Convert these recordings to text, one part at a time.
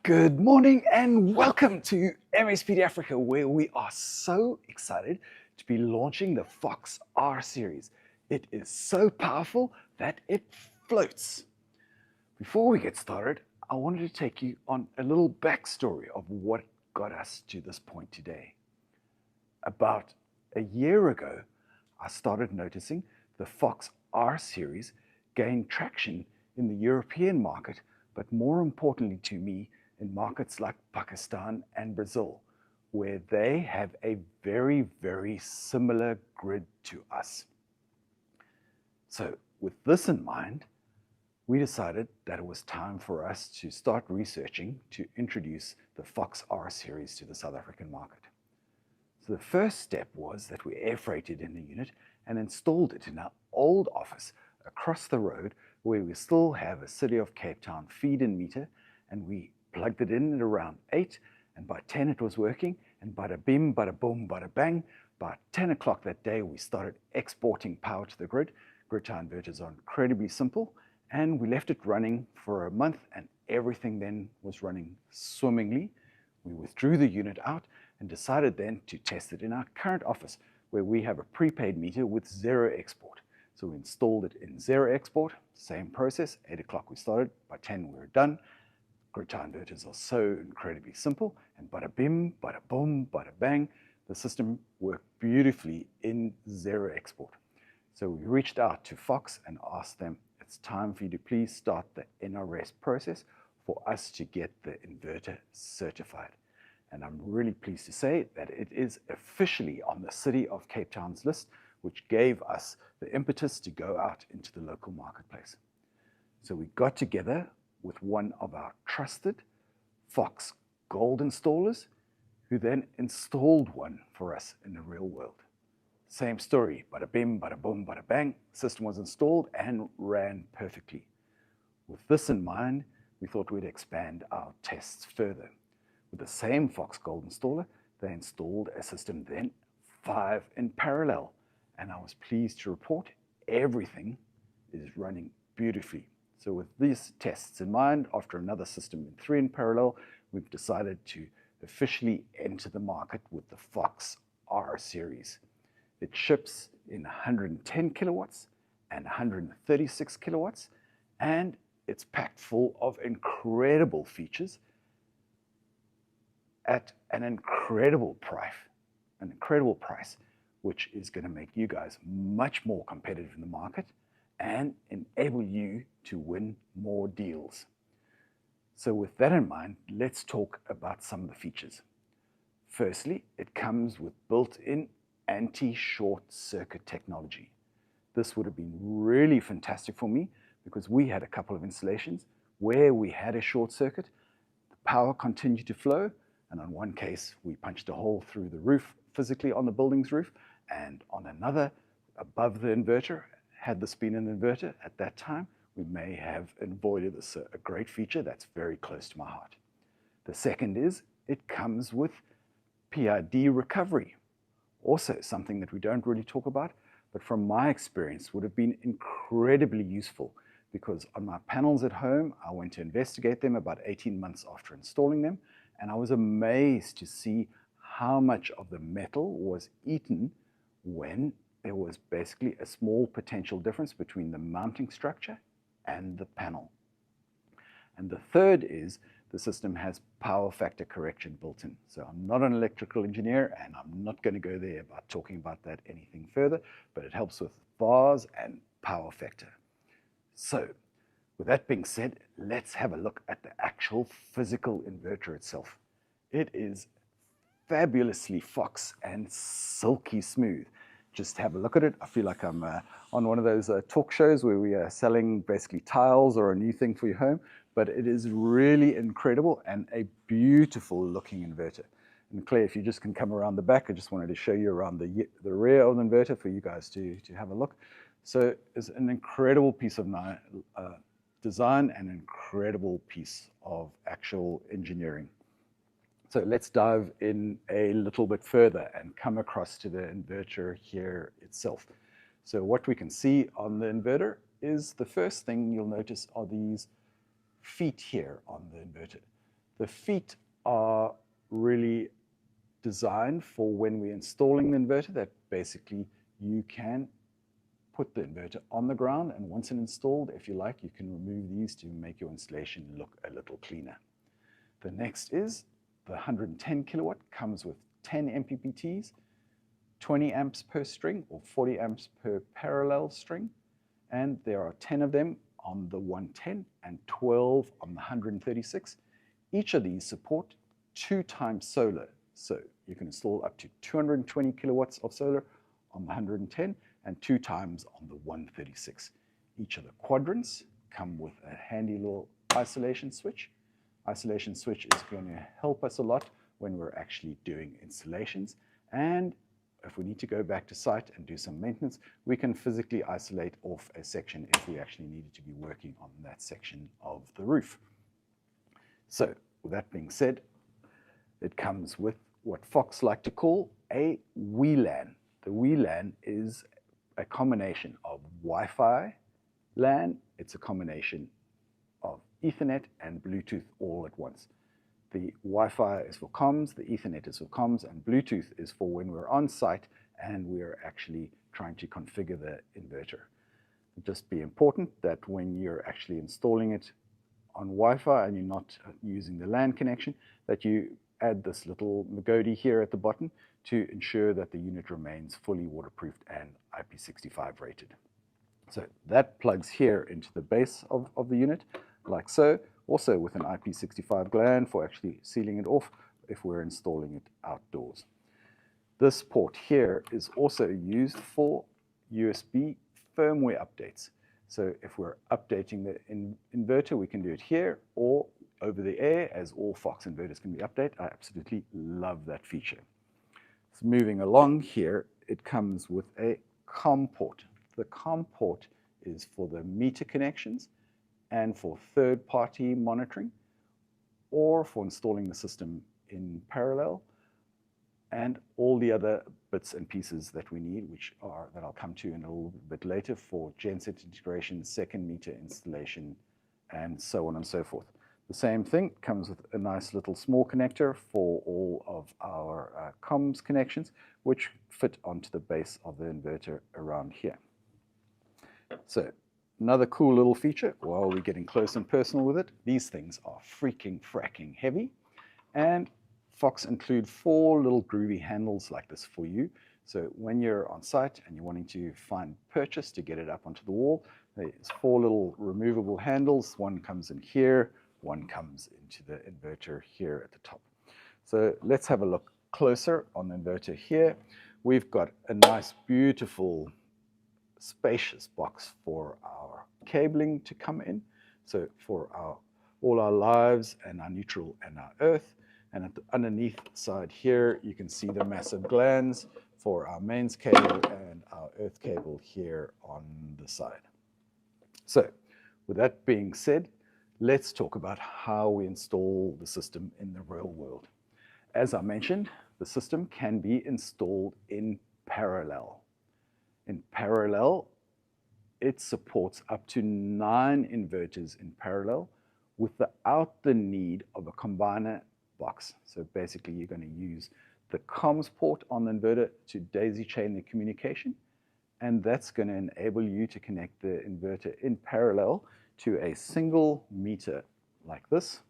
Good morning and welcome to MSPD-Africa, where we are so excited to be launching the Fox R series. It is so powerful that it floats. Before we get started, I wanted to take you on a little backstory of what got us to this point today. About a year ago, I started noticing the Fox R series gain traction in the European market, but more importantly to me, in markets like Pakistan and Brazil, where they have a very, very similar grid to us. So with this in mind, we decided that it was time for us to start researching to introduce the Fox R series to the South African market. So the first step was that we air freighted in the unit and installed it in our old office across the road, where we still have a City of Cape Town feed-in meter, and we plugged it in at around 8, and by 10 it was working, and bada-bim, bada-boom, bada-bang. By 10 o'clock that day, we started exporting power to the grid. Grid-tie inverters are incredibly simple, and we left it running for a month, and everything then was running swimmingly. We withdrew the unit out and decided then to test it in our current office, where we have a prepaid meter with zero export. So we installed it in zero export, same process. 8 o'clock we started, by 10 we were done. Grid-tie inverters are so incredibly simple, and bada-bim, bada-boom, bada-bang, the system worked beautifully in zero export. So we reached out to Fox and asked them, it's time for you to please start the NRS process for us to get the inverter certified. And I'm really pleased to say that it is officially on the City of Cape Town's list, which gave us the impetus to go out into the local marketplace. So we got together with one of our trusted Fox Gold installers, who then installed one for us in the real world. Same story, bada-bim, bada-boom, bada-bang, system was installed and ran perfectly. With this in mind, we thought we'd expand our tests further. With the same Fox Gold installer, they installed a system then 5 in parallel, and I was pleased to report everything is running beautifully. So with these tests in mind, after another system in 3 in parallel, we've decided to officially enter the market with the Fox R series. It ships in 110 kilowatts and 136 kilowatts, and it's packed full of incredible features at an incredible price, which is going to make you guys much more competitive in the market and enable you to win more deals. So with that in mind, let's talk about some of the features. Firstly, it comes with built-in anti-short circuit technology. This would have been really fantastic for me because we had a couple of installations where we had a short circuit, the power continued to flow, and on one case we punched a hole through the roof physically on the building's roof, and on another above the inverter. Had this been an inverter at that time, we may have avoided this, a great feature that's very close to my heart. The second is it comes with PID recovery. Also something that we don't really talk about, but from my experience would have been incredibly useful, because on my panels at home, I went to investigate them about 18 months after installing them, and I was amazed to see how much of the metal was eaten when there was basically a small potential difference between the mounting structure and the panel. And the third is the system has power factor correction built in. So I'm not an electrical engineer, and I'm not going to go there about talking about that anything further, but it helps with VARs and power factor. So with that being said, let's have a look at the actual physical inverter itself. It is fabulously Fox and silky smooth. Just have a look at it. I feel like I'm on one of those talk shows where we are selling basically tiles or a new thing for your home, but it is really incredible and a beautiful looking inverter. And Claire, if you just can come around the back, I just wanted to show you around the rear of the inverter for you guys to have a look. So it's an incredible piece of design and an incredible piece of actual engineering. So let's dive in a little bit further and come across to the inverter here itself. So what we can see on the inverter is, the first thing you'll notice are these feet here on the inverter. The feet are really designed for when we're installing the inverter, that basically you can put the inverter on the ground, and once it's installed, if you like, you can remove these to make your installation look a little cleaner. The next is the 110 kilowatt, comes with 10 MPPTs, 20 amps per string or 40 amps per parallel string, and there are 10 of them on the 110 and 12 on the 136. Each of these support 2 times solar, so you can install up to 220 kilowatts of solar on the 110 and 2 times on the 136. Each of the quadrants come with a handy little isolation switch. Isolation switch is going to help us a lot when we're actually doing installations, and if we need to go back to site and do some maintenance, we can physically isolate off a section if we actually needed to be working on that section of the roof. So with that being said, it comes with what Fox like to call a WLAN. The WLAN is a combination of Wi-Fi LAN, it's a combination of Ethernet and Bluetooth all at once. The Wi-Fi is for comms, the Ethernet is for comms, and Bluetooth is for when we're on site and we're actually trying to configure the inverter. Just be important that when you're actually installing it on Wi-Fi and you're not using the LAN connection, that you add this little Magodi here at the bottom to ensure that the unit remains fully waterproofed and IP65 rated. So that plugs here into the base of the unit, like so, also with an IP65 gland for actually sealing it off if we're installing it outdoors. This port here is also used for USB firmware updates. So if we're updating the inverter, we can do it here or over the air, as all Fox inverters can be updated. I absolutely love that feature. So moving along here, it comes with a COM port. The COM port is for the meter connections and for third-party monitoring, or for installing the system in parallel, and all the other bits and pieces that we need, that I'll come to in a little bit later, for Genset integration, second meter installation, and so on and so forth. The same thing comes with a nice little small connector for all of our comms connections, which fit onto the base of the inverter around here. So another cool little feature, while we're getting close and personal with it, these things are freaking fracking heavy, and Fox include 4 little groovy handles like this for you. So when you're on site and you're wanting to find purchase to get it up onto the wall, there's 4 little removable handles. One comes in here, one comes into the inverter here at the top. So let's have a look closer on the inverter here. We've got a nice, beautiful, spacious box for our cabling to come in. So for all our lives and our neutral and our earth. And at the underneath side here, you can see the massive glands for our mains cable and our earth cable here on the side. So with that being said, let's talk about how we install the system in the real world. As I mentioned, the system can be installed in parallel. In parallel, it supports up to 9 inverters in parallel without the need of a combiner box. So basically, you're going to use the comms port on the inverter to daisy chain the communication, and that's going to enable you to connect the inverter in parallel to a single meter like this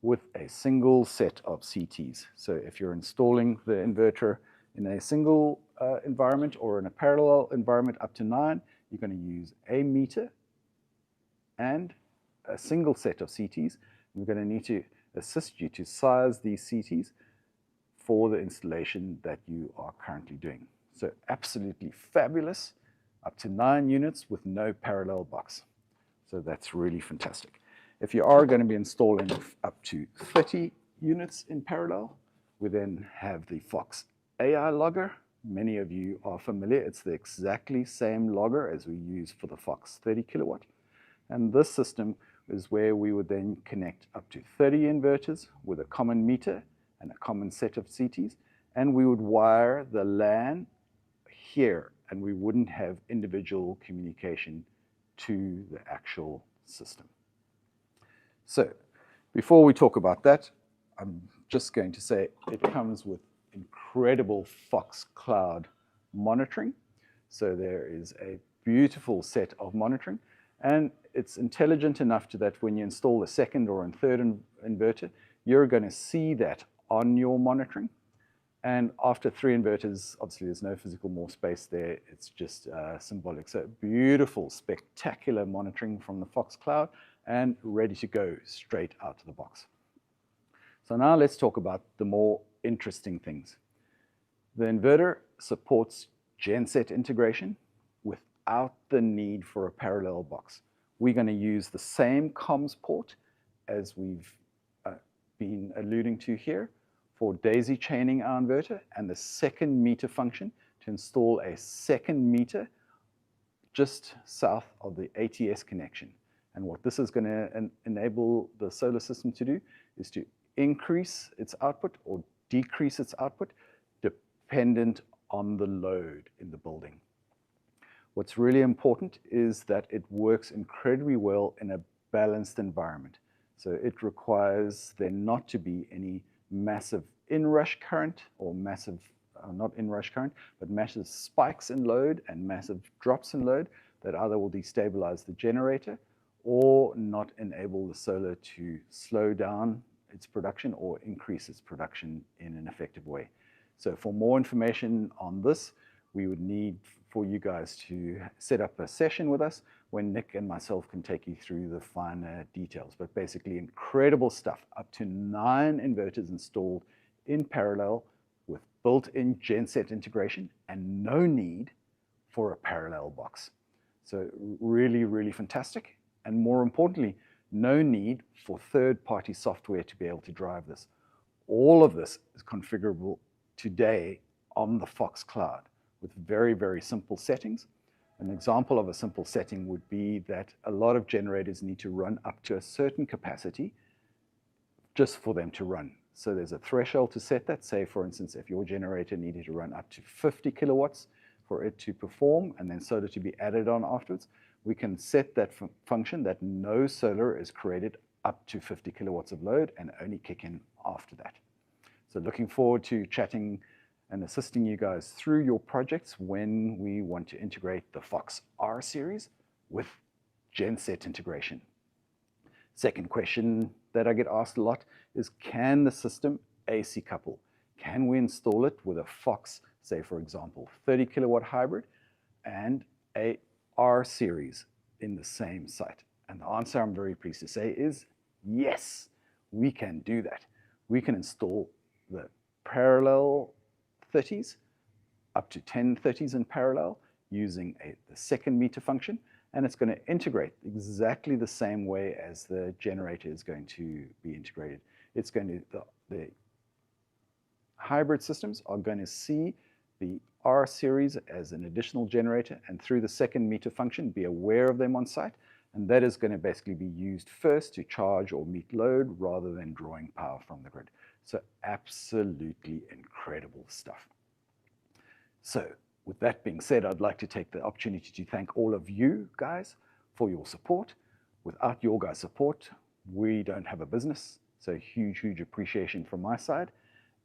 with a single set of CTs. So if you're installing the inverter in a single environment or in a parallel environment up to 9, you're going to use a meter and a single set of CTs. We're going to need to assist you to size these CTs for the installation that you are currently doing. So absolutely fabulous, up to 9 units with no parallel box. So that's really fantastic. If you are going to be installing up to 30 units in parallel, we then have the Fox AI logger. Many of you are familiar. It's the exactly same logger as we use for the Fox 30 kilowatt. And this system is where we would then connect up to 30 inverters with a common meter and a common set of CTs. And we would wire the LAN here, and we wouldn't have individual communication to the actual system. So Before we talk about that, I'm just going to say it comes with incredible Fox Cloud monitoring. So there is a beautiful set of monitoring, and it's intelligent enough to that when you install a second or a third inverter, you're going to see that on your monitoring. And after 3 inverters, obviously there's no physical more space there. It's just symbolic. So beautiful, spectacular monitoring from the Fox Cloud and ready to go straight out of the box. So now let's talk about the more interesting things. The inverter supports Genset integration without the need for a parallel box. We're going to use the same comms port as we've been alluding to here for daisy chaining our inverter and the second meter function to install a second meter just south of the ATS connection. And what this is going to enable the solar system to do is to increase its output or decrease its output dependent on the load in the building. What's really important is that it works incredibly well in a balanced environment. So it requires there not to be any massive inrush current or massive, not inrush current, but massive spikes in load and massive drops in load that either will destabilize the generator or not enable the solar to slow down its production or increase its production in an effective way. So for more information on this, we would need for you guys to set up a session with us when Nick and myself can take you through the finer details. But basically incredible stuff, up to 9 inverters installed in parallel with built-in Genset integration and no need for a parallel box. So really, really fantastic. And more importantly, no need for third-party software to be able to drive this. All of this is configurable today on the Fox Cloud with very, very simple settings. An example of a simple setting would be that a lot of generators need to run up to a certain capacity just for them to run. So there's a threshold to set that. Say, for instance, if your generator needed to run up to 50 kilowatts for it to perform and then solar to be added on afterwards, we can set that function that no solar is created up to 50 kilowatts of load and only kick in after that. So looking forward to chatting and assisting you guys through your projects when we want to integrate the Fox R series with Genset integration. Second question that I get asked a lot is, can the system AC couple? Can we install it with a Fox, say for example, 30 kilowatt hybrid and a R series in the same site? And the answer, I'm very pleased to say, is yes, we can do that. We can install the parallel 30s, up to 10 30s in parallel using the second meter function, and it's going to integrate exactly the same way as the generator is going to be integrated. It's going to, the hybrid systems are going to see the R series as an additional generator and through the second meter function be aware of them on site, and that is going to basically be used first to charge or meet load rather than drawing power from the grid. So absolutely incredible stuff. So with that being said, I'd like to take the opportunity to thank all of you guys for your support. Without your guys' support, we don't have a business. So huge, huge appreciation from my side.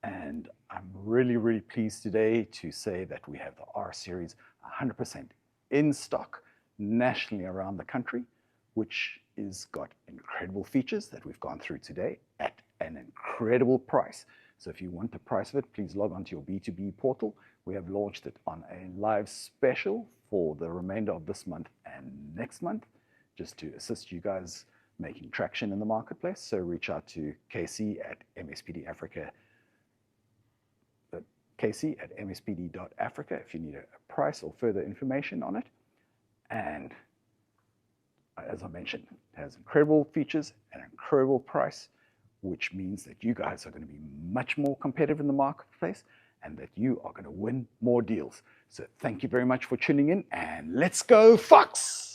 And I'm really, really pleased today to say that we have the R series 100% in stock nationally around the country, which is got incredible features that we've gone through today at an incredible price. So if you want the price of it, please log on to your B2B portal. We have launched it on a live special for the remainder of this month and next month, just to assist you guys making traction in the marketplace. So reach out to Casey at MSPD-Africa, Casey at MSPD.Africa if you need a price or further information on it. And as I mentioned, it has incredible features and an incredible price, which means that you guys are going to be much more competitive in the marketplace and that you are going to win more deals. So thank you very much for tuning in, and let's go Fox!